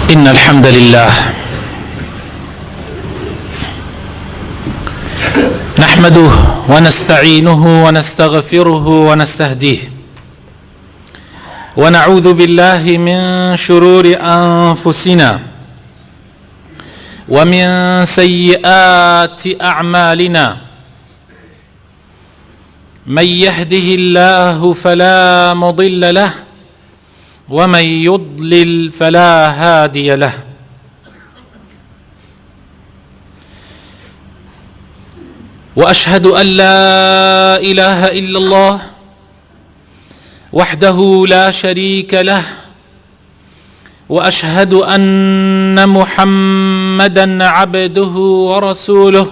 إن الحمد لله نحمده ونستعينه ونستغفره ونستهديه ونعوذ بالله من شرور أنفسنا ومن سيئات أعمالنا من يهده الله فلا مضل له ومن يضلل فلا هادي له وأشهد أن لا إله إلا الله وحده لا شريك له وأشهد أن محمدا عبده ورسوله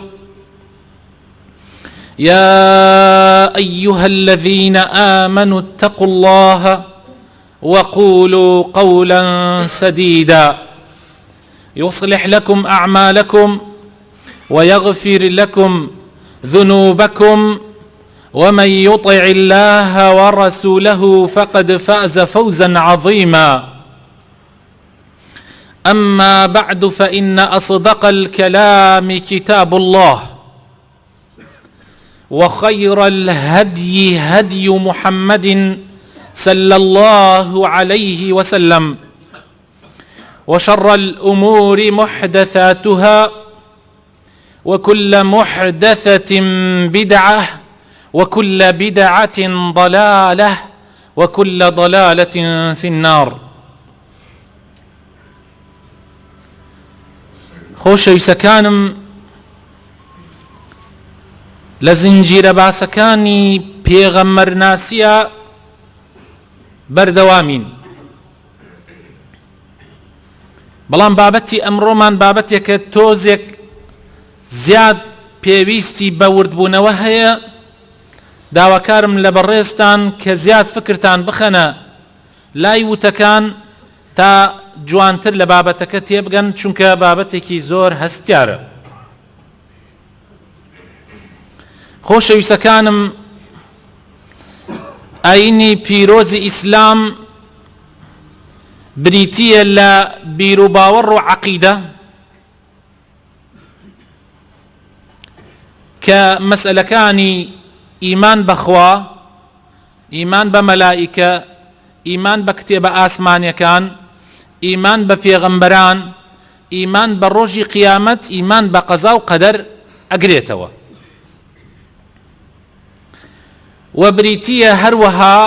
يا أيها الذين آمنوا اتقوا الله وقولوا قولا سديدا يصلح لكم أعمالكم ويغفر لكم ذنوبكم ومن يطع الله ورسوله فقد فاز فوزا عظيما أما بعد فإن أصدق الكلام كتاب الله وخير الهدي هدي محمد صلى الله عليه وسلم وشر الأمور محدثاتها وكل محدثة بدعة وكل بدعة ضلالة وكل ضلالة في النار. خۆشەویستەکانم لە زنجیرە باسەکانی پێغەمبەرناسیە بەردەوامین، بەڵام بابەتی ئەمڕۆمان بابەتێکە تۆزێک زیاد پێویستی بە وردبوونەوە هەیە. داواکارم لە بەڕێستان کە زیاد فکرتان بخەنە لای وتەکان تا جوانتر لە بابەتەکە تێبگەن، چونکە بابەتێکی زۆر هەستیارە. خۆشەویستەکانم، ئاینی پیرۆزی ئیسلام بریتیە لە بیرروباوەڕ و عەقیدە کە مەسئلەکانی ئیمان بەخوا، ئیمان بە مەلائیکە، ئیمان بە کتێبە ئاسمانیەکان، ئیمان بە پێغەمبەران، ئیمان بە ڕۆژی قیامەت، ئیمان بە قەزا و قەدەر ئەگرێتەوە. و بریتیە هەروەها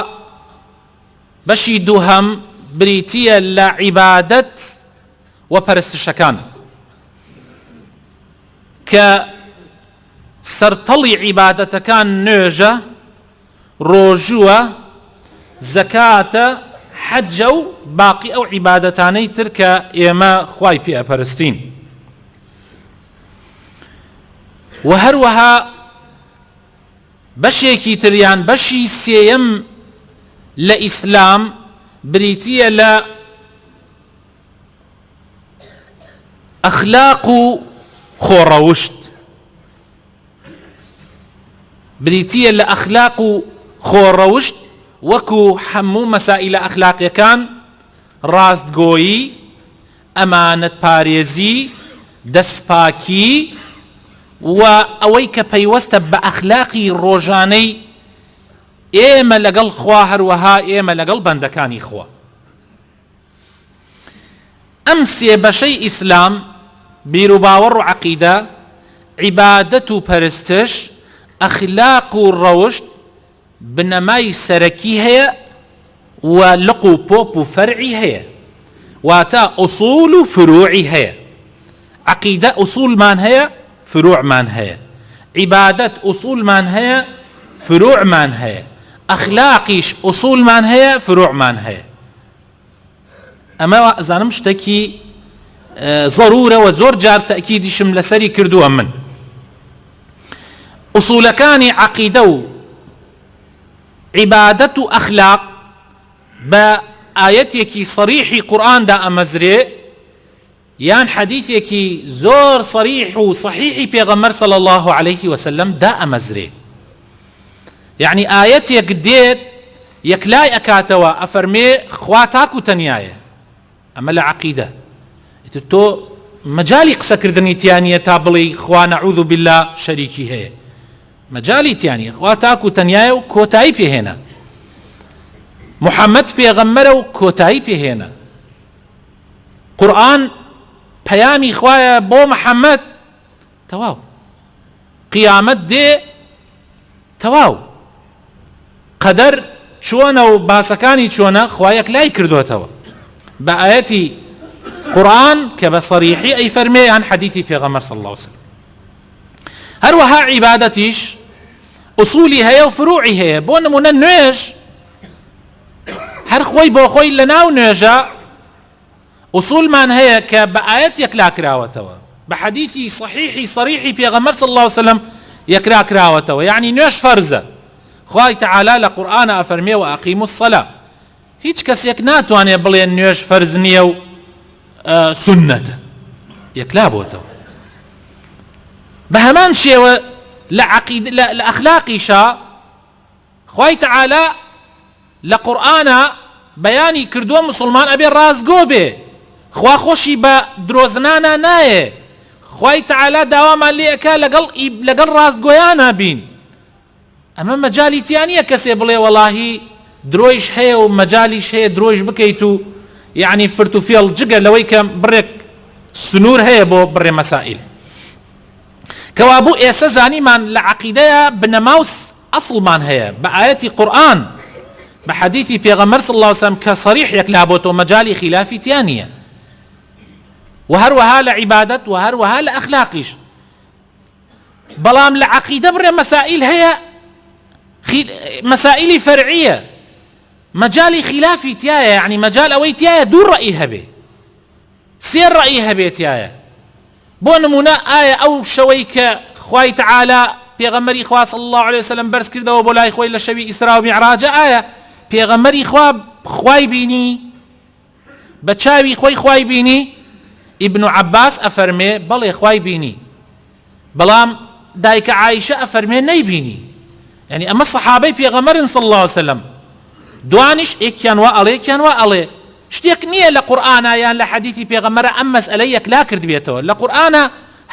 بەشی دووهەم بریتیە لە عیبادەت و پەرستشەکان کە سەرتەڵی عیبادەتەکان نوێژە، ڕۆژووە، زەکاتە، حەجە و باقی ئەو عیبادەتانەی تر کە ئێمە خوای پێ ئەپەرستین. و هەروەها بەشێکی تریان بەشی سێیەم لە ئیسلام بریتیە لە ئەخلاق و خۆڕەوشت، بریتیە لە ئەخلاق و خۆڕەوشت وەکو هەموو مەسائلە ئەخلاقیەکان، ڕاستگۆیی، ئەمانەتپارێزی، دەستپاکی و ئەوەی کە پەیوەستە بە ئەخلاقی ڕۆژانەی ئێمە لەگەڵ خوا، هەروەها ئێمە لەگەڵ بەندەکانی خوا. ئەم سێ بەشەی ئیسلام، بیرروباوەڕ و عەقیدە، عیبادەت و پەرستش، ئەخلاق و ڕەوشت، بنەمای سەرەکی هەیە و لق و پۆپ و فەرعی هەیە، واتە ئوسوول و فروعی هەیە. عەقیدە ئوسوولمان هەیە، فروعمان هەیە. عیبادەت ئوسوولمان هەیە، فروعمان هەیە. ئەخلاقیش ئوسوولمان هەیە، فروعمان هەیە. ئەمە ئەزانم شتێکی ضرورە و زۆر جار تەئکیدیشم لەسەری کردووە من. ئوسوولەکانی عەقیدە و عیبادەت و ئەخلاق بە ئایەتێکی صریحی قورئاندا ئەمەزرێ، یان حەدیثێکی زۆر صریح و صحیحی پێغەمبەر صلی الله عليه وسلم دا ئەمەزرێ. یعنی ئایەتێک دێت یەکلای ئەکاتەوە ئەفەرمێ خوا تاک و تەنیایە. ئەمە لە عەقیدە. تۆ مەجای قسەکردنی تیانە تا بڵێ خوا نەعوذ بالله شەریکی هەیە، مەجای تیانە. خوا تاکو تەنیایە و کۆتایی پێهێنا، محەممەد پێغەمبەرە و کۆتایی پێهێنا، قورئان پەیامی خوایە بۆ محەممەد، تەواو قیامەت دێ، تەواو قەدەر چۆنە و باسەکانی چۆنە خوا یەکلای کردوتەوە بە ئاەتی قورآن کە بە صەریحی ئەی فەرمێ یان حەدیثی پێغەمبەر صلی الله عليه وسلم. هەروەها عیبادەتیش ئوسولی هەیە و فروعی هەیە. بۆ نمونە نوێژ هەر خۆی بۆ خۆی لە ناو نوێژە ئوسولمان هەیە کە بە ئاەت یەکلا کراوەتەوە، بە حەدیثی صحیحی صەریحی پێغەمبەر صلی الله عليه وسلم یەکلا کراوەتەوە. یعنی نوێژ فەرزە. خوای تعالی لە قورئانە ئەفەرمێ و ئەقیموا الصەلاة. هیچ کەسێک ناتوانێ بڵێ نوێژ فەرز نییە و سنەتە، یەکلا بۆتەوە. بە هەمان شێوە لە ئەخلاقیشا خوای تعالی لە قورئانە بەیانی کردووە مسلمان ئەبێ ڕازگۆ بێ، خوا خۆشی بە درۆزنانە نایە. خوای تعالی داوامان لێ ئەکا لەگەڵ ڕاستگۆیانە بین. ئەمە مەجالی تیانە کەسێ بڵێ وەڵاهی درۆیش هەیە و مەجالیش هەیە درۆیش بکەیت و یعنی فرت و فێڵ جگە لەوەی کە بڕێک سنوور هەیە بۆ بڕێ مەسائل. کەوا بوو ئێستا زانیمان لە عەقیدەیە بنەماوس ئەسڵمان هەیە بە ئاەتی قورئان بە حەدیثی پێغەمبەر صلی الله عليه وسلم کە صەریح یەکلا بۆتەوە، مەجالی خلافی تیانە. و هەروەها لە عیبادەت و هەروەها لە ئەخلاقیش. بەڵام لە عەقیدە بڕێ مەسائل هەیە، مەسائلی فەرعیە، مەجالی خلافی تایە، یعنی مەجال ئەوەی تایە دوو ڕەئی هەبێ، سێ ڕەئی هەبێ تایە. بۆ نمونە ئایا ئەو شەوەی کە خوای تعالی پێغەمبەری خوا صلی الله عليه وسلم بەرز کردەوە بۆ لای خۆی لە شەوی ئیسرا و میعراجە، ئایا پێغەمبەری خوا خوای بینی، بە چاوی خۆی خوای بینی؟ ئیبن عەباس ئەفەرمێ بەڵێ خوای بینی، بەڵام دایکە عایشە ئەفەرمێ نەیبینی. یعنی ئەمە سەحابەی پێغەمبەرن صلی الله عليه وسلم، دوانیش ئێکیان وا ئەڵێ یەکیان وا ئەڵێ. شتێک نییە لە قورئانە یان لە حەدیثی پێغەمبەرە ئەم مەسئلەی یەکلا کرد بێتەوە، لە قورئانە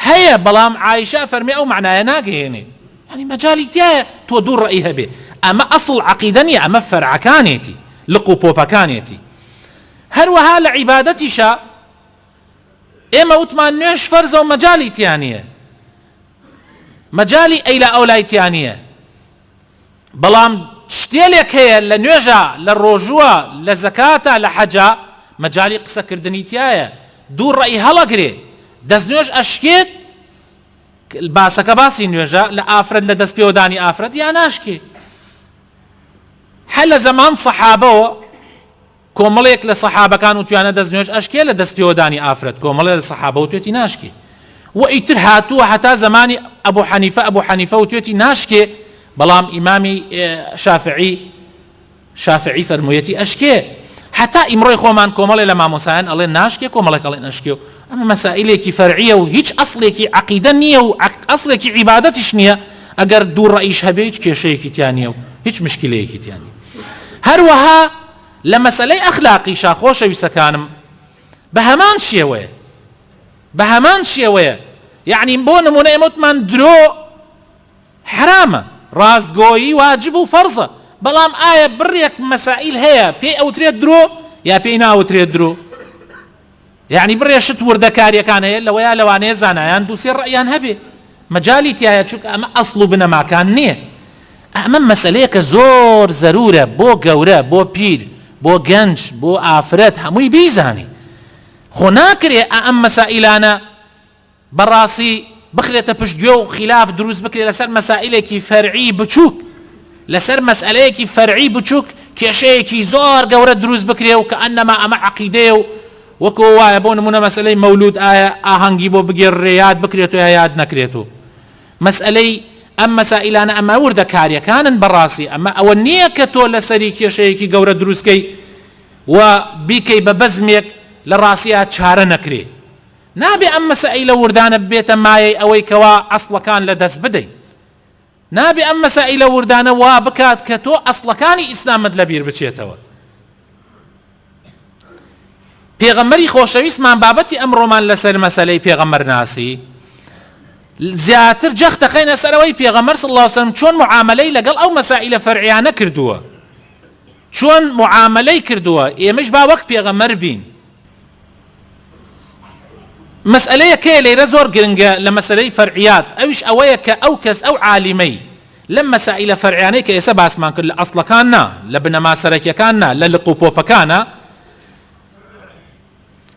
هەیە بەڵام عایشە فەرمێ ئەو معنایە ناگەهێنێ. یعنی مەجالی تایە تۆ دوو ڕەئی هەبێ. ئەمە ئەسڵ عەقیدە نییە، ئەمە فەرعەکانێتی، لق و پۆپەکانێتی. هەروەها لە عیبادەتیشە ئێمە وتمان نوێژ فەرزە و مەجالی تیانە، مەجالی ئەی لە ئەولای تیانە. بەڵام شتێلێک هەیە لە نوێژە، لە ڕۆژووە، لە زەکاتە، لە حەجە، مەجالی قسەکردنی تایە. دوو ڕەئی هەڵەگرێ، دەست نوێژ ئەشکێت، باسەکە باسی نوێژە لە ئافرەت، لە دەست پێوەدانی ئافرەت یان ناشکێ. هەر لە زەمان سەحابەوە کۆمەڵێک لە سەحابەکان وتویانە دەست نوێژ ئەشکێ لە دەست پێوەدانی ئافرەت، کۆمەڵێک لە سەحابە وتوێتی ناشکێ. و ئیتر هاتووە هەتا زەمانی ئەبوو حەنیفە وتوێتی ناشکێ، بەڵام ئیمامی شافعی فەرموویەتی ئەشکێ. هەتا ئیمڕۆی خۆمان کۆمەڵێ لە مامۆسایان ئەڵێن ناشکێ، کۆمەڵێک ئەڵێن ئەشکێ. و ئەمە مەسائلێکی فەرعیە و هیچ ئەسڵێکی عەقیدە نییە و ئەسڵێکی عیبادەتیش نییە. ئەگەر دوو ڕەئیش هەبێ هیچ کێشەیەکی تیان نییە و هیچ مشکلەیەکی تیان نییە. هەروەها لە مەسەلەی ئەخلاقیشا خۆشەویستەکانم بە هەمان شێوەیە. یعنی بۆ نمونە ئێمە وتمان درۆ حرامە، ڕاستگۆیی واجب و فەرزە، بەڵام ئایا بڕێک مەسائل هەیە پێی ئەوترێت درۆ یا پێی ناوترێت درۆ؟ یعنی بڕێشت وردەکاریەکان هەیە لەوەیە لەوانەیە زانایان دووسێ ڕەیان هەبێ، مەجالی تایە، چونکە ئەمە ئەسڵ و بنەماکان نییە. ئەمە مەسەلەیەکە زۆر زەرورە بۆ گەورە، بۆ پیر، بۆ گەنج، بۆ ئافرەت هەمووی بیزانی. خۆ ناکرێ ئەم مەسائلانە بەڕاستی بخرێتە پشتگوێ و خلاف دروست بکرێت لەسەر مەسائلێکی فەرعی بچووک، لەسەر مەسئلەیەکی فەرعی بچووک کێشەیەکی زۆر گەورە دروست بکرێ و کە ئەنەما ئەمە عەقیدەیە و وەکو وایە بۆ نمونە مەسئلەی مەولود ئایا ئاهەنگی بۆ بگێڕێ یاد بکرێت و یا یاد نەکرێت و مەسئلەی ئەم مەسائلانە ئەمە وردەکاریەکانن بەڕاستی. ئەمە ئەوە نییە کە تۆ لەسەری کێشەیەکی گەورە دروستکەی و بیکەی بە بەزمێک لە ڕاستیە چارە نەکرێ. نابێ ئەم مەسائلە وردانە بێتە مایەی ئەوەی کەوا ئەسڵەکان لە دەست بدەین. نابێ ئەم مەسائلە وردانە وا بکات کە تۆ ئەسڵەکانی ئیسلامت لەبیر بچێتەوە. پێغەمبەری خۆشەویستمان بابەتی ئەمڕۆمان لەسەر مەسەلەی پێغەمبەر ناسی زیاتر جەخت دەخەینە سەرەوەی پێغەمبەر صلی الله علیه وسلم چۆن معاملەی لەگەڵ ئەو مەسائلە فەرعیانە کردووە، چۆن معاملەی کردووە، ئێمەش با وەک پێغەمبەر بین. مەسئلەیەکەیە لێرە زۆر گرنگە لە مەسەلەی فەرعیات، ئەویش ئەوەیە کە ئەو کەس ئەو عالیمەی لەم مەسائلە فەرعیانەی کە ئێستا باسمان کرد لە ئەسڵەکان نا، لە بنەما سەرەکیەکان نا، لە لق و پۆپەکانە،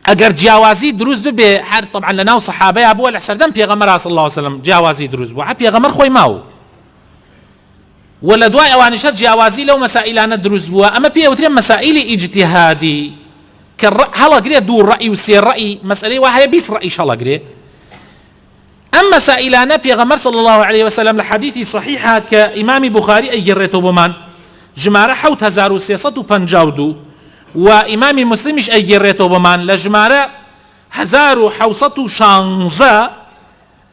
ئەگەر جیاوازی دروست ببێ، هەر طبعا لە ناو سەحابەیە بووە لە سەردەم پێغەمبەر صلی الله علیه وسلم جیاوازی دروست بووە، پێغەمبەر خۆی ماوە و لە دوای ئەوانیشە جیاوازی لەو مەسائلانە دروست بووە. ئەمە پێوترێ مەسائلی ئیجتیهادی کە هەڵەگرێ دوو ڕەئی و سێ ڕەئی، مەسئلەی وا هەیە 20 ڕەئیش هەڵەگرێ. ئەم مەسائلانە پێغەمبەر صلی الله عليه وسلم لە حەدیثی صحیحە کە ئیمامی بوخاری ئەیگەڕێتەوە بۆمان ژمارە 7352 و ئیمامی مسلمیش ئەیگەڕێتەوە بۆمان لە ژمارە 1716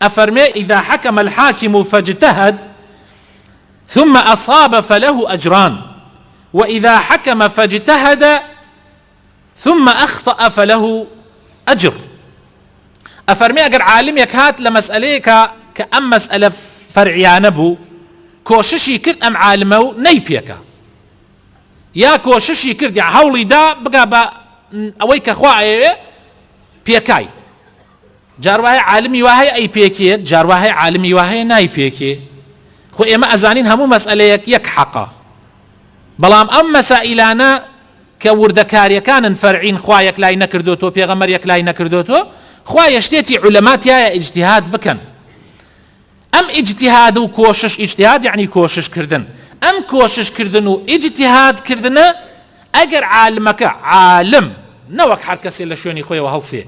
ئەفەرمێ إذا حكم الحاكم فاجتهد ثم أصاب فله أجران وإذا حكم فاجتهد ثم أخطأ فله أجر. أفرمي أجر عالميك هات لمسألة كأم مسألة فرعيانة بو كوششي كرت أم عالمه نيبيك يا كوششي كرت يا هولي دا بقى أويك أخوائي بيكاي جارواهي عالمي واهي أي بيكي جارواهي عالمي واهي ناي بيكي خو إما أزانين همو مسألة يك حقا بلام أم مسائلانا كوردكاريكان فرعين خوا يكلاي نكردوتو بيغمر يكلاي نكردوتو خوا يشتيتي علمات يا اجتهاد بكن ام اجتهاد وكوشش اجتهاد يعني كوشش كردن ام كوشش كردن واجتهاد كردن اگر عالمك عالم نوك حركسي لشوني خويا وهلسي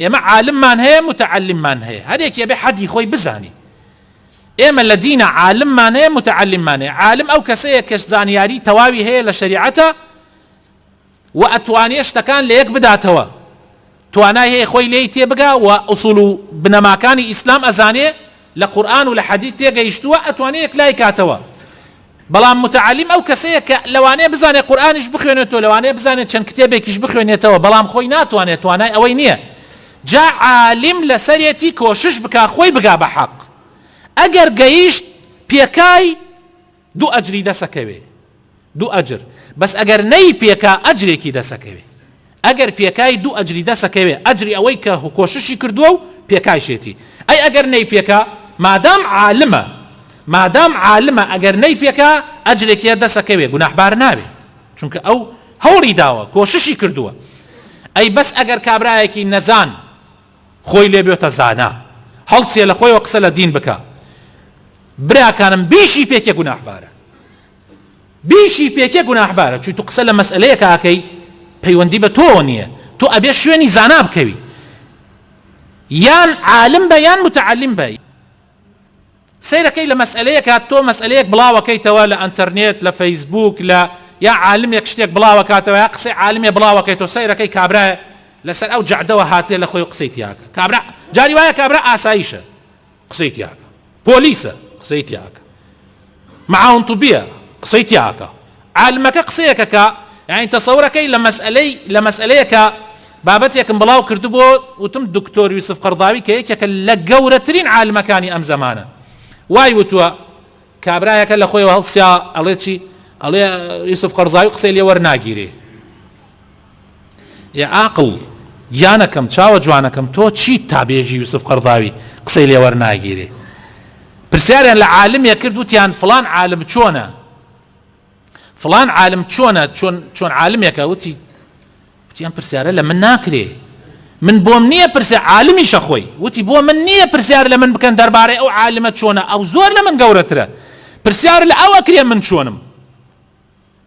اما عالم من هي متعلم من هي هذيك يبي حد يخوي بزاني اما الذين عالم من هي متعلم من هي عالم او كسيه كزانياري تواوي هي لشريعته وأتوانيش تكان ليك بداتوا تواناي هي خوي لي تيبقى وأصول بنماكاني إسلام أزاني لقرآن ولا حديث تيجا يشتوا أتوانيك لا يكاتوا بلام متعلم أو كسيك لواني بزاني قرآن إيش بخوينيتو لواني بزاني كان كتابك إيش بخوينيتوا بلام خوي ناتواني تواناي أوينية جاء عالم لسريتي كوشش بكا خوي بقى بحق أجر جيش بيكاي دو أجري دسكوي دو أجر بس أجر ني بيكا أجري كي دسكوي أجر بيكاي دو أجري دسكوي أجري أويك هو كوششي كردو بيكاي شيتي أي أجر ني بيكا ما دام عالمة أجر ني بيكا أجري كي دسكوي جناح بار نابي چونك أو هوري داوا كوششي كردو أي بس أجر كابرايكي نزان خوي لي بيوتا زانا هلسي لخوي وقسل دين بكا برا كانم بيشي بيكا جناح باره بيشي بيكي گناح بارە چوی تو قسە لە مەسئلەیەک ئاکەی پەیوەندی بە تۆ نییە تۆ ئەبێ شوێنی زانا بکەوی یان عالم بە یان متعلم بە سەیرەکەی لە مەسئلەیەک تۆ مەسئلەیەک بڵاوەکەیتەوە لە ئەنتەرنێت لە فەیسبوک لە یا عالمێک شتێک بڵاوەکاتەوە یا قسەی عالمێ بڵاوەکەیتەوە سەیرەکەی کابرایە لەسەر ئەو جەعدەوە هاتێ لە خۆی قسەی تیاکە کابرا جاری وایە کابرا ئاساییشە قسەی تیاکە پۆلیسە قسەی تیاکە معاون طبیە قسەی تیاکە عالمەکە قسەیەکەکە يعني تصورەکەی لە مەسئلەیەکە بابەتێکم بڵاو کردبوو وتم دکتۆر یوسف قەرضاوی کە یەکێکە لە گەورەترین عالمەکانی ئەم زەمانە وای وتووە کابرایەکە لە خۆیەوە هەڵسیا ئەڵێ چی ئەڵێ یوسف قەرضاوی قسەی لێ وەرناگیرێ یا عاقڵ گیانەکەم چاوە جوانەکەم تۆ چی تابێژی یوسف قەرضاوی قسەی لێ وەرناگیرێ پرسیاریان لە عالمێ کرد وتیان فلان عالم چۆنە فلان عالم چۆن عالمێکە وتیان پرسیارە لە من ناکرێ من بۆم نییە پرسیار عالمیشە خۆی وتی بۆ من نییە پرسیار لە من بکەن دەربارەی ئەو عالمە چۆنە ئەو زۆر لە من گەورەترە پرسیار لە ئەو ئەکرێ من چۆنم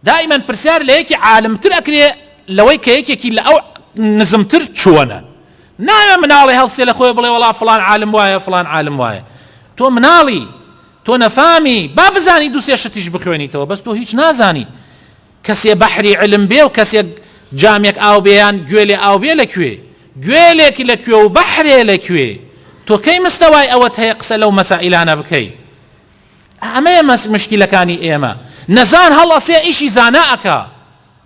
دائما پرسیار لە یەکی عالمتر ئەکرێ لەوەی کە یەکێکی لە ئەو نزمتر چۆنە نایە مناڵی هەڵسێ لە خۆی بڵێ وەڵا فلان عالم وایە فلان عالم وایە تۆ مناڵی تۆ نەفامی با بزانی دووسێ شتیش بخوێنیتەوە بەس تۆ هیچ نازانی کەسێ بەحری علم بێ و کەسێک جامێک ئاو بێیان گوێ لێ ئاو بێ لەکوێ گوێلێکی لەکوێ و بەحرێ لەکوێ تۆ کەی مستەوای ئەوەت هەیە قسە لەو مەسائلانە بکەی ئەمەیە مشکلەکانی ئێمە نەزان هەڵەسێ ئیشی زانا ئەکا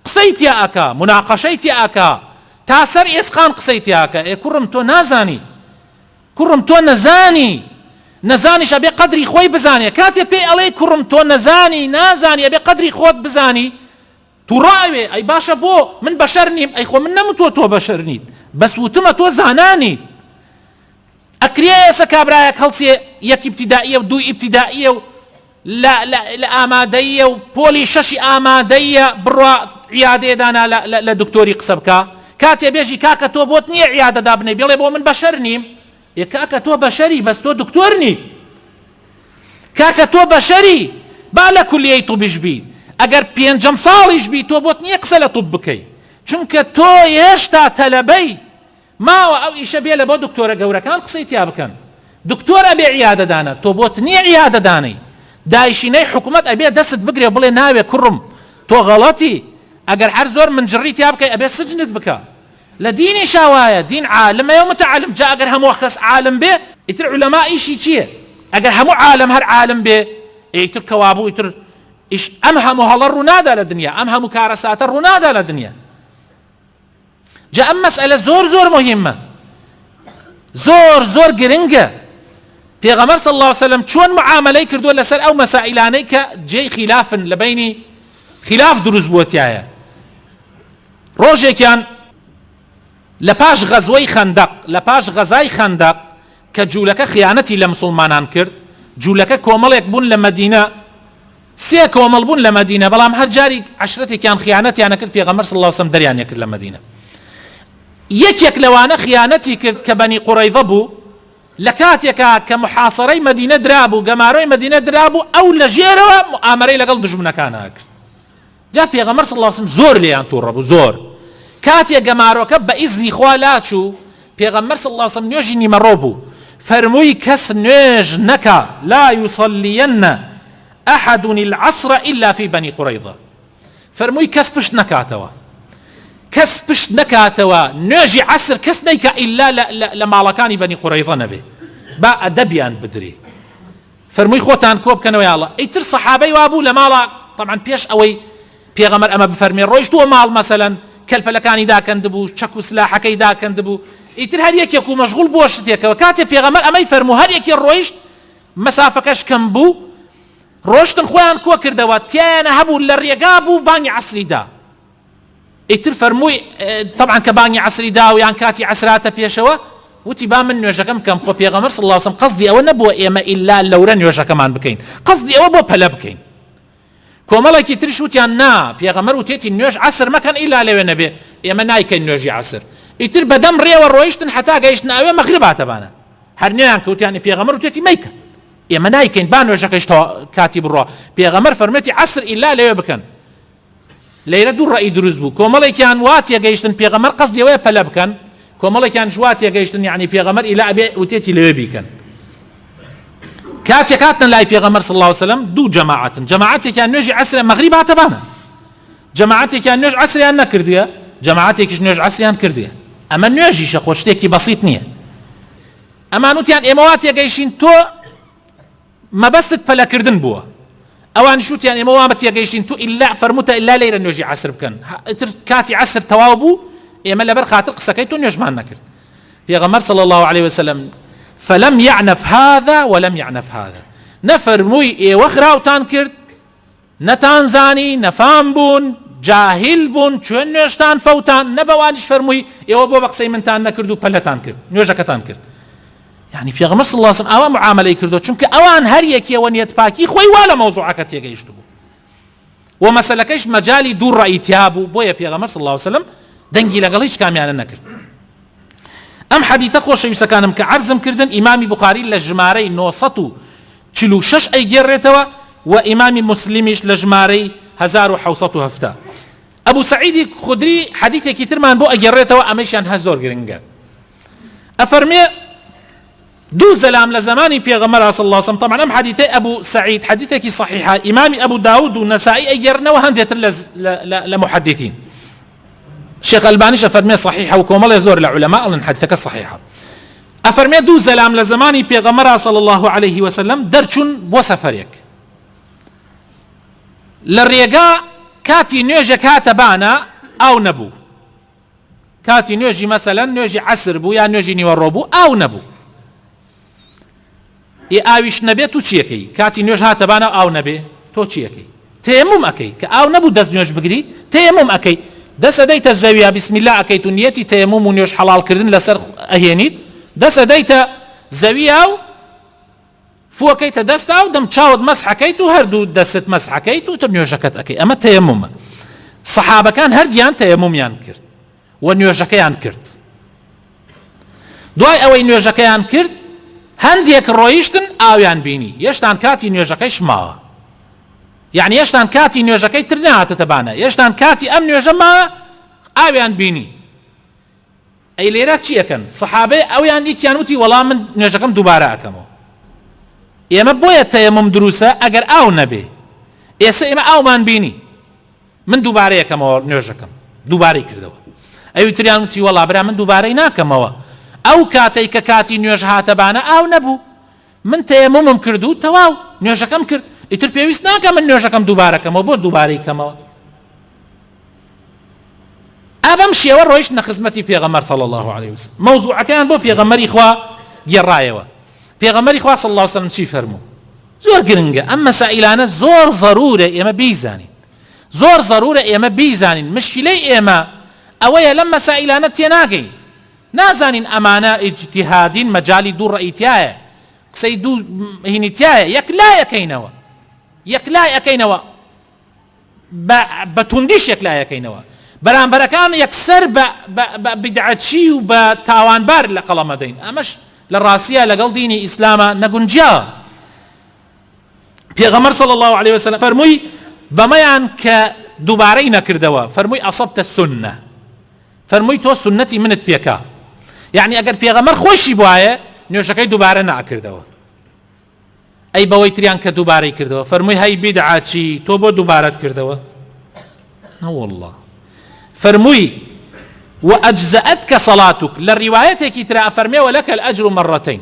قسەی تیا ئەکا مناقەشەی تیا ئەکا تا سەر ئێسقان قسەی تیاکە کوڕم تۆ نازانی کوڕم تۆ نەزانی نەزانیش ئەبێ قەدری خۆی بزانێ کاتێ پێی ئەڵێ کوڕم تۆ نەزانی نازانی ئەبێ قەدری خۆت بزانی تووڕاوێ ئەی باشە بۆ من بەشەر نیم ئەی خۆ من نەموتوە تۆ بەشەر نیت بەس وتمە تۆ زانانیت ئەکرێ ئێستا کابرایەک هەڵچێ یەک ئیبتیدائیە و دوو ئیبتیدائیە و لە ئامادەیە و پۆلی شەشی ئامادەیە بڕوا عیادەیەدانا لە دکتۆری قسە بکە کاتێ بێژی کاکە تۆ بۆت نییە عیادەدا بنێ بێڵێ بۆ من بەشەر نیم کاکە تۆ بەشەری بەس تۆ دکتۆر نی کاکە تۆ بەشەری با لە کولیەی تووبیش بی ئەگەر پێنجەم ساڵیش بی تۆ بۆت نییە قسە لە تووب بکەی چونکە تۆ هێشتا تەلەبەی ماوە ئەو ئیشە بێ لە بۆ دکتۆرە گەورەکان قسەی تیا بکەن دکتۆر ئەبێ عیادەدانە تۆ بۆت نییە عیادەدانەی دایشینەی حکوومەت ئەبێ دەست بگرێ بڵێ ناوێ کوڕم تۆ غەڵەتی ئەگەر هەر زۆر منجڕی تیا بکەی ئەبێ سجنت بکە لە دینی شاوایە دین عالمە و متعالم جا ئەگەر هەموو کەس عالم بێ ئیتر عولەما ئیشی چییە ئەگەر هەموو عالم هەر عالم بێ ئیتر کەوابوو ئیتر ئەم هەموو هەڵە ڕوونادا لە دنیا ئەم هەموو کارەساتە ڕوونادا لە دنیا جا ئەم مەسئلە زۆر زۆر مهمە زۆر زۆر گرنگە پێغەمبەر صلی الله علیه وسلم چۆن معاملەی کردووە لەسەر ئەو مەسائلانەی کە جێی خلافن لە بینی خلاف دروست بووەتیایە ڕۆژێکیان لە پاش غەزوەی خەندەق لە پاش غەزای خەندەق کە جوولەکە خیانەتی لە مسلمانان کرد جوولەکە کۆمەڵێک بوون لە مەدینە سێ کۆمەڵ بوون لە مەدینە بەڵام هەر جاری عەشرەتێکیان خیانەتیان نەکرد پێغەمبەر صلی الله علیه وسلم دەریان نەکرد لە مەدینە یەکێک لەوانە خیانەتی کرد کە بەنی قوڕەیظە بوو لە کاتێکا کە محاصەرەی مەدینە درابوو گەمارۆی مەدینە درابوو ئەو لە ژێرەوە مؤامەرەی لەگەڵ دژمنەکانە کرد جا پێغەمبەر صلی الله علیه وسلم زۆر لێیان تووڕە بوو زۆر کاتێک گەمارۆکە بە ئیزنی خوا لاچوو پێغەمبەر صلی الله علیه وسلم نوێژی نیمەڕۆ بوو فەرمووی کەس نوێژ نەکا لا یوصلیەن ئەحەد العەصر إلا في بني قوڕەیظە فەرمووی کەس پشت نەکاتەوە کەس پشت نەکاتەوە نوێژی عەسر کەس نەیکا ئیلا لە ماڵەکانی بەنی قوڕەیظە نەبێ با ئەدەبیان بدرێ فەرمووی خۆتان کۆ بکەنەوە یاڵە ئیتر سەحابەی وابوو لە ماڵە طبعا پێش ئەوەی پێغەمبەر ئەمە بفەرمێ ڕۆیشتووە ماڵ مەسەلەن کەلپەلەکانی داکەندبوو چەک و سلاحەکەی داکەندبوو ئیتر هەر یەکێک و مەشغوڵ بووە شتێکەوە کاتێ پێغەمبەر ئەمەی فەرموو هەر یەکێ ڕۆیشت مەسافەکەش کەم بوو ڕۆشتن خۆیان کۆ کردەوە تیانە هەبوو لە ڕێگا بوو بانگی عەسریدا ئیتر فەرمووی طبعا کە بانگی عەسری دا و یان کاتی عەسراتە پێشەوە وتی با من نوێژەکەم بکەم خۆ پێغەمبەر صلی الله علیه وسلم قەسدی ئەوە نەبووە ئێمە ئیلا لەورە نوێژەکەمان بکەین قەسدی ئەوە بۆ پەلە بکەین کۆمەڵێکی تریش وتیان نا پێغەمبەر وتێتی نوێژ عەسر مەکەن ئیلا لەوێ نەبێ ئێمە نایکەین نوێژی عەسر ئیتر بەدەم ڕێوە ڕۆیشتن هەتا گەیشتن ئەوێ مەغرب هاتەبانە هەر نوێیان کەوتیانی پێغەمبەر وتێتی مەیکە ئێمە نایکەین با نوێژەکەیش کاتی بڕۆ پێغەمبەر فەرمێتی عەسر ئیلا لەوێ بکەن لەیرە دوو ڕەئی دروست بوو کۆمەڵێکیان واتیە گەیشتن پێغەمبەر قەسدی ئەوەیە پەلە بکەن کۆمەڵێکیان واتیە گەیشتن یعنی پێغەمبەر ئیلا ئەبێ وتێتی لەوێ بیکەن کاتێک هاتن لای پێغەمبەر صلی الله علیه وسلم دوو جەماعەتن جەماعەتێکیان نوێژی عەسر مەغریب هاتەبانە جەماعەتێکیان نوێژ عەسریان نەکردیە جەماعەتێکیش نوێژ عەسریان کردیە ئەمە نوێژیشە خۆ شتێکی بەسیط نییە ئەمان وتیان ئێمە واتیە گەیشتین تۆ مەبەستت پەلەکردن بووە ئەوان شوتیان ئێمە وامەتیە گەیشتین تو ئیلا فەرموتە ئیلا لەیرە نوێژی عەسر بکەن ئیتر کاتی عەسر تەواو بوو ئێمە لەبەر خاتر قسەکەی تۆ نوێژمان نەکرد پێغەمبەر صلی الله عليه وسلم فلم يعنف هذا ولم يعنف هذا نفرمووی ئێوە خراوتان کرد نەتان زانی نەفام بوون جاهل بوون چۆن نوێژتان فەوتان نەبەوانیش فەرمووی ئێوە بۆ بە قسەی منتان نەکرد و پەلەتان کرد نوێژەکەتان کرد يعني پێغەمبەر صلی الله علیه وسلم ئەوە معاملەی کردو چونکە ئەوان هەر یەکێوە نیەت پاکی خۆی وا لە مەوزوعەکە تێگەیشت بوو و مەسەلەکەیش مەجالی دوو ڕەئی تیا بوو بۆیە پێغەمبەر صلی الله علیه وسلم دەنگی لەگەڵ هیچ کامیانە نەکرد ئەم حەدیثە خۆشەویستەکانم کە عەرزم کردن ئیمامی بوخاری لە ژمارەی 946 ئەیگێڕێتەوە و ئیمامی مسلمیش لە ژمارەی 1770 ئەبوو سەعیدی خودری حەدیثێکی ترمان بۆ ئەگێڕێتەوە ئەمەیشیان هە زۆر گرنگە ئەفەرمێ دوو زەلام لە زمانی پێغەمبەر صلی الله علیه وسلم طبعا ئەم حەدیثەی ئەبوو سەعید حەدیثێکی صحیحە ئیمامی ئەبوو داود و نەسائی ئەیگێڕنەوە هەندێتر لە محەدیثین شيخ البانيش أفرمي صحيحة وكومل يزور العلماء أن حدثك صحيحة أفرمي دو زلام لزماني بيغمرة صلى الله عليه وسلم درچون بو سفريك للريقاء كاتي نيوجك هاتبانا أو نبو كاتي نوێژی مەسەلەن نوێژی عەسر بوو یا نوێژی نیوەڕۆ بوو ئاو نەبوو، ئاویش نەبێت و چیەکەی؟ کاتی نوێژ هاتەبانە ئاو نەبێ تۆ چیەکەی؟ تەیەموم ئەەکەی کە ئاو نەبوو دەست نوێژ بگری، تەیەموم ئەەکەی، دەسەدەیتە زەویە بسم الله ئەەکەیت و نیەتی تەیەموم و نوێژ حەڵاڵکردن لەسەر ئەهێنیت، دەسەدەیتە زەویە و فوەکەیتە دەستا و دەم چاوت مەسحەکەیت و هەردوو دەست مەسحەکەیت و تر نوێژەکەت ئەەکەی. ئەمە تەیەمومە. سەحابەکان هەردیان تەیەمومیان کرد و نوێژەکەیان کرد. دوای ئەوەی نوێژەکەیان کرد هەندێک ڕۆیشتن ئاویان بینی، یەشتان کاتی نوێژەکەی شماوە، یعنی یەشتان کاتی نوێژەکەی تر نهاتەتەبانە، یەشتان کاتی ئەم نوێژە ماوە ئاویان بینی. ئەی لێرە چی ئەکەن؟ سەحابەی ئەویان دیکیان وتی وەڵام من نوێژەکەم دووبارە ئەکەمەوە. ئێمە بۆیە تەیەموم دروسە ئەگەر ئاو نەبێ. ئێستا ئێمە ئاومان بینی، من دووبارە یەکەمەوە نوێژەکەم، دووبارەی کردەوە. ئەوی تریان وتی وەڵا برا من دووبارەی ناکەمەوە، ئەو کاتەی کە کاتی نوێژ هاتەبانە ئاو نەبوو، من تەیەمومم کرد و تەواو نوێژەکەم کرد، ئیتر پێویست ناکە من نوێژەکەم دووبارەکەمەوە، بۆ دووبارەی کەمەوە. ئابەم شێوە ڕۆیشتنە خزمەتی پێغەمبەر صلی الله عليه وسلم. مەوزوعەکەیان بۆ پێغەمبەری خوا گێڕایەوە. پێغەمبەری خوا صلی الله عليه وسلم چی فەرموو؟ زۆر گرنگە ئەم مەسائلانە، زۆر ضرورە ئێمە بیزانین، زۆر ضرورە ئێمە بیزانین. مشکلەی ئێمە ئەوەیە لەم مەسائلانە تێناگەین، نازانین ئەمانە ئیجتیهادین، مەجالی دوو ڕەئیتیایە، قسەی دوو هینیتیایە، یەک لایەکەینەوە، یەک لایەکەینەوە، بە توندیش یەک لایەکەینەوە، بەرامبەرەکان یەکسەر بە بیدعەتچی و بە تاوانبار لە قەڵەمە دەین. ئەمەش لە ڕاستیە لەگەڵ دینی ئیسلامە نەگونجاوە. پێغەمبەر صلی الله عليه وسلم فەرمووی بەمەیان کە دووبارەی نەکردەوە، فەرمووی ئەصەبتە السنە، فەرمووی تۆ سنەتی منت پێکا. یعنی ئەگەر پێغەمبەر خۆشی بوایە نوێژەکەی دووبارە ناکردەوە، ئەی بەوەی تریان کە دووبارەی کردەوە، فەرمووی هەی بیدعاچی تۆ بۆ دووبارەت کردەوە؟ نەوەڵڵا. فەرمووی وأجزأتك صلاتك، للروايتك ترى أفرمي ولك الأجر مرتين،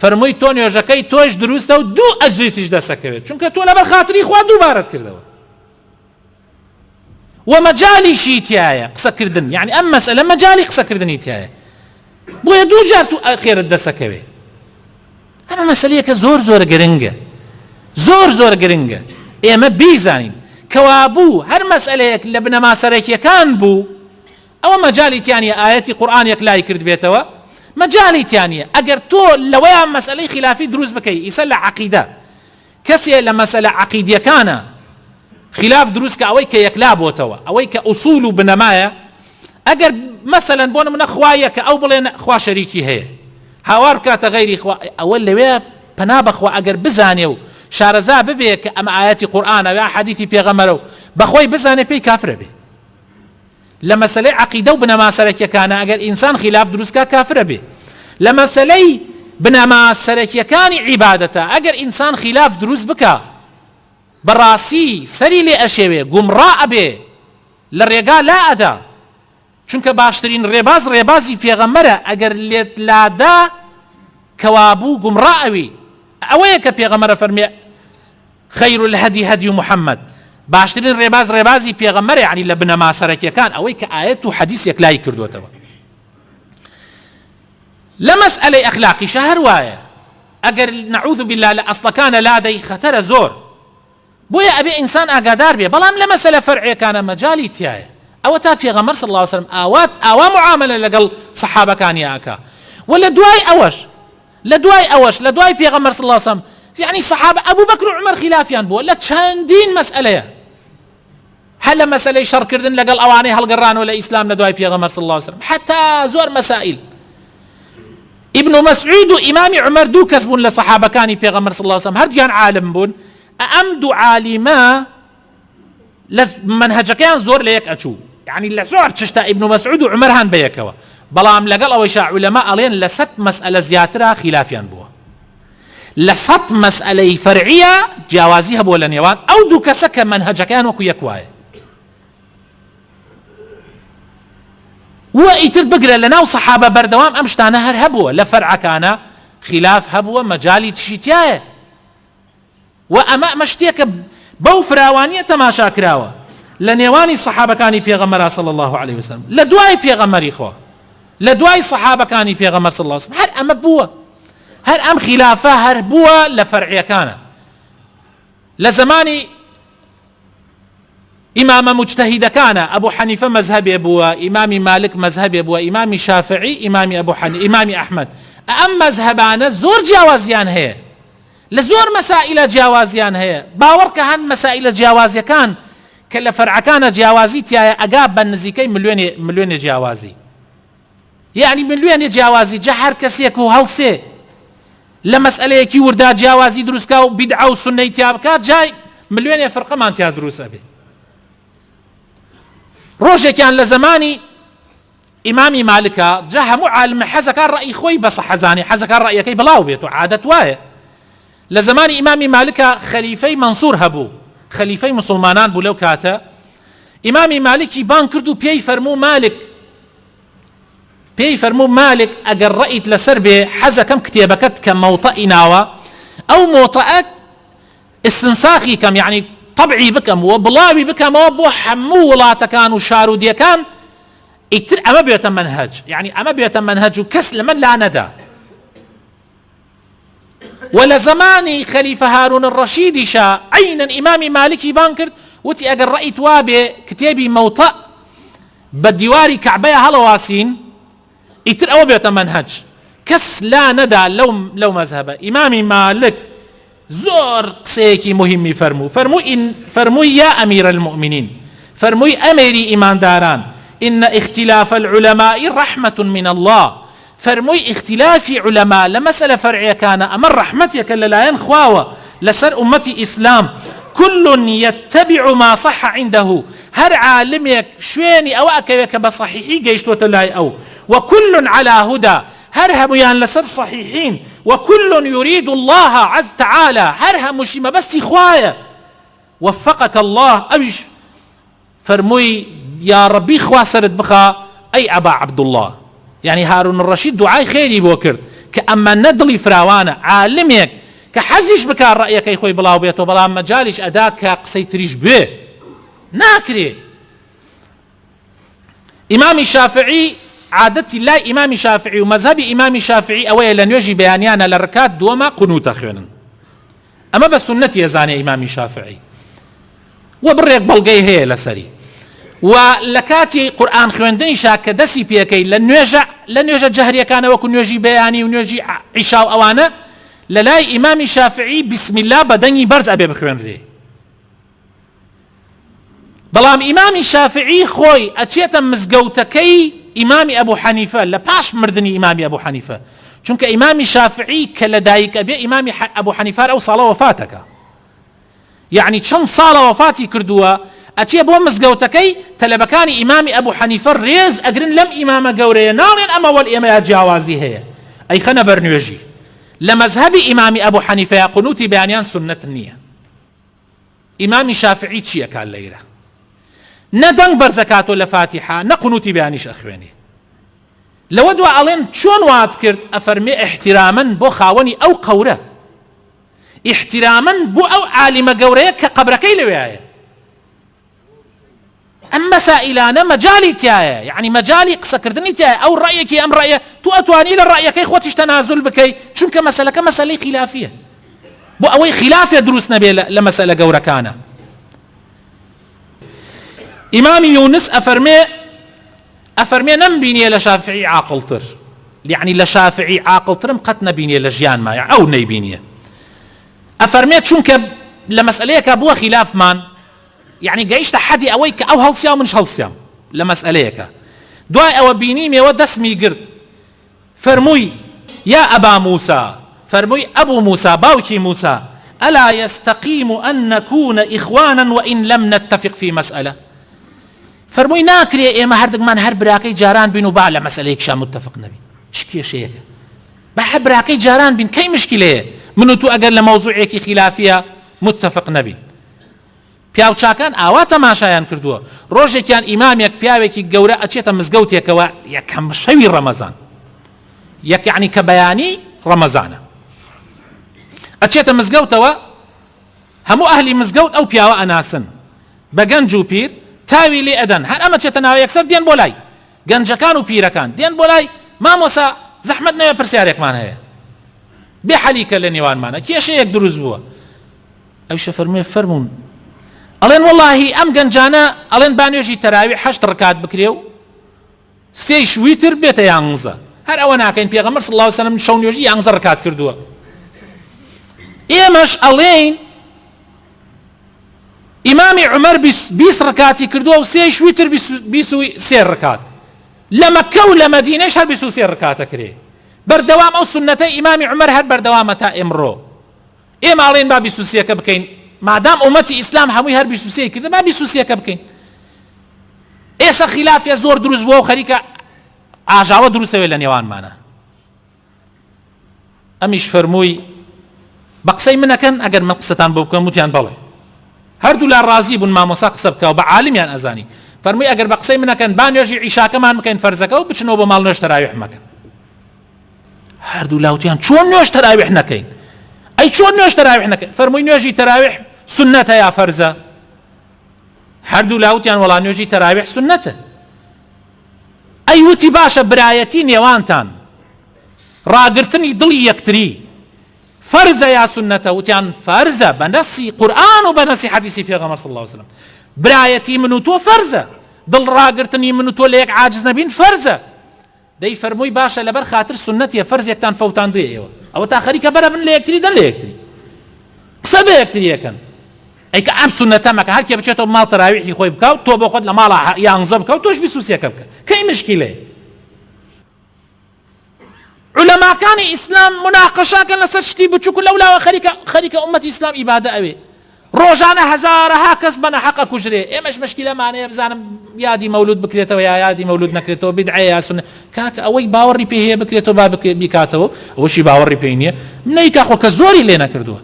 فەرمووی تۆ نوێژەکەی تۆش دروستە و دوو ئەجریتیش دەسەکەوێت، چونکە تۆ لەبەر خاتری خوا دووبارەت کردەوە. ومەجالیشی تایە قسەکردن، یعنی ئەم مەسئلە مەجالی قسەکردنی تایە، بۆیە دوو جار تو خێرت دەسەکەوێ. ئەمە مەسئلەیەکە زۆر زۆر گرنگە، زۆر زۆر گرنگە ئێمە بیزانین کەوا بوو هەر مەسئلەیەک لە بنەما سەرەکیەکان بوو ئەوە مەجالی تیانە ئاەتی قورئانێک لای کرد بێتەوە، مەجالی تیانە. ئەگەر تۆ لەوەیان مەسئلەی خلافی دروست بکەی، ئیسا لە عەقیدە کەسێ لە مەسئلە عەقیدیەکانە خلاف دروست کە ئەوەی کە یەکلا بۆتەوە، ئەوەی کە ئوسوول و بنەمایە، ئەگەر مەسەلەن بۆ نمونە خوایە کە ئەو بڵێن خوا شەریکی هەیە، هاوار بکاتە غەیری خوا، ئەوە لەوێ پەنا بەخوا ئەگەر بزانێ و شارەزا ببێ کە ئەمە ئاەتی قورئانە یا حەدیثی پێغەمبەرە و بەخۆی بزانێ پێی کافرە بێ. لە مەسەلەی عەقیدە و بنەما سەرەکیەکانە ئەگەر ئینسان خلاف دروستکە کافرە بێ. لە مەسەلەی بنەما سەرەکیەکانی عیبادەتە ئەگەر ئینسان خلاف دروست بکە بەڕاستی سەری لێ ئەشێوێ، گومڕا ئەبێ، لە ڕێگا لا ئەدا، چونکە باشترین ڕێباز ڕێبازی پێغەمبەرە. ئەگەر لێت لادا کەوابوو گومڕا ئەوی، ئەوەیە کە پێغەمبەرە فەرمێ خەیر الهەدی هەدی محەممەد، باشترین ڕێباز ڕێبازی پێغەمبەرە، یعنی لە بنەما سەرەکیەکان ئەوەی کە ئاەت و حەدیثێک لای کردوتەوە. لە مەسئلەی ئەخلاقیشە هەروایە، ئەگەر نەعوذ بالله لە ئەسڵەکانە لادەی خەتەرە زۆر، بۆیە ئەبێ ئینسان ئاگادار بێ. بەڵام لە مەسەلە فەرعیەکانە مەجالی تایە، ئەوە تا پێغەمبەر صلی الله عليه وسلم ئاوا معاملە لەگەڵ سەحابەکانی ئاکا. و لە دوای ئەوەش لە دوای پێغەمبەر صلی الله عليه وسلم، یعنی سەحابە ئەبوو بەکر و عومەر خلافیان بووە لە چەندین مەسئلەیە، هەل لە مەسەلەی شەڕکردن لەگەڵ ئەوانەی هەڵگەڕانەوە لە ئیسلام لە دوای پێغەمبەر صلی الله عليه وسلم، حتا زۆر مەسائل. ابن مسعود و ئیمامی عومەر دوو کەس بوون لە سەحابەکانی پێغەمبەر صلی الله عليه وسلم، هەردوویان عالم بوون. ئەم دوو عالیمە لە منهەجەکەیان زۆر لە یەک ئەچوو، یعنی لە زۆر چشتە ابن مسعود و عومەر هەن بەیەکەوە، بەڵام لەگەڵ ئەوەیشا عولەما ئەڵێن لە 100 مەسئلە زیاترە خلافیان بووە، لە 100 مەسئلەی فەرعیە جیاوازی هەبووە لە نێوان ئەو دوو کەسە کە منهەجەکەیان وەکو یەک وایە. و ئیتر بگرە لە ناو سەحابە بەردەوام ئەم شتانە هەر هەبووە، لە فەرعەکانە خلاف هەبووە، مەجالی تشیتایە. و ئەمە شتێکە بەو فراوانیە تەماشا کراوە. لنيواني الصحابة كاني بيغمر صلى الله عليه وسلم لدواي بيغمري خو لدواي صحابة كاني بيغمر صلى الله عليه وسلم هر أم بوه هر أم خلافة هر بوه لفرعية كان لزماني إمام مجتهد كان أبو حنيفة مذهبي أبوه إمام مالك مذهبي أبوه إمام شافعي إمام أبو حنيفة إمام أحمد أم مذهبانا زور جوازيان هي لزور مسائل جوازيان هي باورك هن مسائل جوازي كان كلا فرع كان جوازي تيا أقاب بالنزيكي مليون جوازي يعني مليون جوازي جهر كسيكو هلسي لمسألة كي وردا جوازي دروسكا وبدعة وسنة تيابكا جاي مليون فرقة ما انتها دروس أبي روجه كان لزماني إمامي مالكا جاها معالم حزا كان رأي خوي بس حزاني حزا كان رأي كي بلاو بيتو عادة وايه لزماني إمامي مالكا خليفي منصور هبو خليفي مسلمانان بولو كاتا إمامي مالكي بان كردو بيي فرمو مالك أجر رأيت لسربي حزا كم كتابكت كم موطئ ناوى أو موطئك استنساخي كم يعني طبعي بكم وبلاوي بكم وبو حمو ولاتا كان وشاروديا كان أما بيوتا منهج يعني أما بيوتا منهج وكس لمن لا ندى ولا زماني خليفة هارون الرشيد شاء عينا إمامي مالكي بانكر وتي أجر رأيت وابي كتابي موطأ بديواري كعبية هلواسين يتر أو بيوتا منهج كس لا ندى لو مذهب إمامي مالك زور قسيكي مهمي فرمو يا أمير المؤمنين فرمو أميري إيمان داران إن اختلاف العلماء رحمة من الله فرمو اختلاف علماء لمسألة فرعية كان أمر رحمتك لا ينخواوة لسر أمتي إسلام كل يتبع ما صح عنده هر عالمك شويني أو أكيك بصحيحي جيشت وتلاي أو وكل على هدى هرهم يان لسر صحيحين وكل يريد الله عز تعالى هرهم مش ما بس إخوايا وفقك الله أبيش فرموي يا ربي خوا سرد بخا أي أبا عبد الله يعني هارون الرشيد دعاي خيري بوكرت كأما ندلي فراوانا عالميك كحزيش بكار رأيك أي خوي بلاو بيتو بلا مجاليش أداك قصيتريش به ناكري إمام الشافعي عادتي لا إمام شافعي ومذهب إمام شافعي أولا لن يجي بيانيانا لركات دوما قنوت خيونا أما بسنتي يزاني إمام شافعي وبريك بلغي هي لسري ولكاتي قرآن خويندني شاك دسي بيكي لن يجي جهريا كان وكن يجي بياني ونيجي عشاء أوانا للاي إمام شافعي بسم الله بدني برز أبي بخوين ري بلام إمام الشافعي خوي أتشيتا مزقوتكي إمام أبو حنيفة لباش مردني إمام أبو حنيفة چونك إمام الشافعي كلدايك أبي إمام أبو حنيفة أو صلاة وفاتك يعني چند صلاة وفاتي كردوا أتشي بو مزقوتكي تلبكاني إمام أبو حنيفة ريز أقرن لم إمام قوري نارين أما والإمام جاوازي هي أي خنا برنيوجي لمذهب إمام أبو حنيفة قنوتي بيانيان سنة النية إمام الشافعي چيا كان ليرة ندنگ برزكاتو لفاتحة نقنوتي بيانيش أخواني لو دوا علين شون وات كرد أفرمي احتراما بو خاوني أو قورة احتراما بو أو عالم قورية كقبركي لويايا أما سائلانا مجالي تيايا يعني مجالي قصة كردني تيايا أو رأيك أم رأيه تو أتواني للرأيك إخوتش تنازل بكي چونك مسألة كمسألة خلافية بو أوي خلاف يدروس نبي لمسألة قورة كان إمام يونس أفرمي نمبيني لشافعي عاقلتر يعني لشافعي عاقلتر قد نبيني لجيان ما يعني أو نيبيني أفرميت شونك لمسألة كابوها خلاف مان يعني قايش تحدي أويك أو هالصيام منش هالصيام لمسألة دعاء أو بينيمي ودسمي قرد فرموي يا أبا موسى فرموي أبو موسى باوكي موسى ألا يستقيم أن نكون إخوانا وإن لم نتفق في مسألة فرموي ناكري إيه ما هردك من هر براكي جاران بينو بعلى مسألة شا متفق نبي شكي شيء بحب براكي جاران بين كي مشكلة منو تو أقل لموضوعك خلافية متفق نبي پیاو چاکان ئاوا تەماشایان کردووە ڕۆژێکیان ئیمامێک پیاوێکی گەورە ئەچێتە مزگەوتێکەوە یەکەم شەوی ڕەمەزان یەک یعنی کە بەیانی ڕەمەزانە ئەچێتە مزگەوتەوە هەموو ئەهلی مزگەوت ئەو پیاوە ئەناسن بە گەنج و پیر تاوی لێ ئەدەن هەر ئەمە چێتە ناوە یەکسەر دێن بۆ لای گەنجەکان و پیرەکان دێن بۆ لای مامۆسا زەحمەت نەوێ پرسیارێکمان هەیە بێ حەلیکە لە نێوانمانە کێشەیەک دروست بووە ئەویشە فەرموویە فەرموون ئەڵێن وەڵاهی ئەم گەنجانە ئەڵێن با نوێژی تەراوی 8 ڕکات بکرێ و 3 ویتر بێتە 11 هەر ئەوە ناکەین پێغەمبەر صلی الله عليه وسلم شەو نوێژی 11 ڕکات کردووە ئێمەش ئەڵێین ئیمامی عومەر 20 ڕکاتی کردووە و 3 ویتر 23 ڕکات لە مەککە و لە مەدینەش هەر 23 ڕکاتە کرێ بەردەوام ئەو سنەتەی ئیمامی عومەر هەر بەردەوامە تا ئێمڕۆ ئێمە ئاڵێن با 23کە بکەین مادام ئومەتی ئیسلام هەمووی هەر 23 کردە با 23کە بکەین ئێستا خلافیە زۆر دروست بووە و خەریکە ئاژاوە دروستەوێ لە نێوانمانە ئەمیش فەرمووی بە قسەی منەکەن ئەگەر من قسەتان بۆ بکەم وتیان بەڵێ هەردوو لا ڕازی بوون مامۆسا قسە بکەوە بە عالمیان ئەزانی فەرمووی ئەگەر بە قسەی منەکەن با نوێژی عیشاکەمان بکەین فەرزەکە و بچنەوە بۆ ماڵ نوێژ تەراویح مەکەن هەردوو لاوتیان چۆن نوێژ تەراویح نەکەین ئەی چۆن نوێژ تەراویح نەکەین فەرمووی نوێژی تەراویح سنەتە یا فەرزە هەردوو لاوتیان وەڵا نوێژی تەراویح سنەتە ئەی وتی باشە برایەتی نێوانتان ڕاگرتنی دڵی یەکتری فەرزە یا سنەتە وتیان فەرزە بە نەسی قورئان و بە نەسی حەدیسی پێغەمبەر صلی الله عليه وسلم برایەتی من و تۆ فەرزە دڵ ڕاگرتنی من و تۆ لە یەک عاجز نەبین فەرزە دەی فەرمووی باشە لەبەر خاتر سنەتیە فەرزێکتان فەوتاندوێ ئێوە ئەوە تا خەریکە بەرە من لە یەکتری دەن لە یەکتری قسە بە یەکتری یەکەن ئەیکە ئەم سنەتە مەکە هەرکێ بچێتەوە ماڵ تەراویحی خۆی بکە و تۆ بۆ خۆت لە ماڵە 11 بکە و تۆش 23کە بکە کەی مشکیلەیە علەماکانی ئیسلام مناقەشاکەن لەسەر شتی بچووک و لەولاوە خەریکە ئومەتی ئیسلام ئیبادە ئەوێ ڕۆژانە هەزارەها کەس بە نەحەقە کوژرێ ئێمەش مشکلەمانەیە بزانم یادی مەولود بکرێتەوە یا یادی مەولود نەکرێتەوە بیدعە یا سونە کاکە ئەوەی باوەڕی پێ هەیە بکرێتەوە با بیکاتەوە ئەوەشی باوەڕی پێی نییە منەیکا خۆ کە زۆری لێ نەکردووە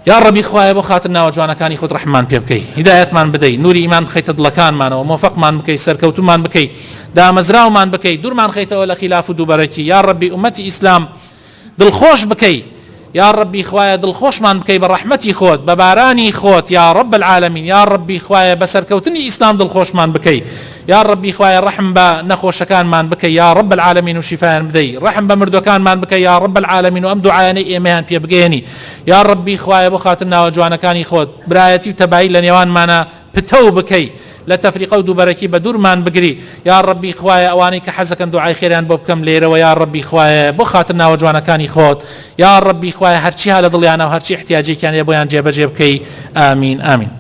یا ڕەبی خوایە بۆ خاتر ناوە جوانەکانی خۆت ڕەحمان پێ بکەی هیدایەتمان بدەی نوری ئیمان بخەیتە دڵەکانمانەوە مۆفەقمان بکەی سەرکەوتومان بکەی دامەزراومان بکەی دوورمان خەیتەوە لە خلاف و دووبەرەکی یا ڕەبی ئومەتی ئیسلام دڵخۆش بکەی یا ڕەبی خوایە دڵخۆشمان بکەی بە ڕەحمەتی خۆت بە بارانی خۆت یا ڕەب العالەمین یا ڕەبی خوایە بە سەرکەوتنی ئیسلام دڵخۆشمان بکەی یا ڕەبی خوایە ڕەحم بە نەخۆشەکانمان بکەی یا ڕەب العالەمین و شیفایان بدەی ڕەحم بە مردوەکانمان بکەی یا ڕەب العالەمین و ئەم دوعایانەی ئێمەیان پێ بگەێنی یا ڕەبی خوایە بۆ خاتر ناوە جوانەکانی خۆت برایەتی و تەبایی لە نێوانمانە پتەو بکەی لە تەفریقە و دووبەرەکی بە دوورمان بگری یا ڕەبی خوایە ئەوانەی کە حەزەکەن دوعای خێریان بۆ بکەم لێرەوە یا ڕەبی خوایە بۆ خاتر ناوە جوانەکانی خۆت یا ڕەبی خوایە هەرچی ها لە دڵیانە و هەرچی احتیاجێکیان هەیە بۆیان جێبەجێ بکەی ئامین ئامین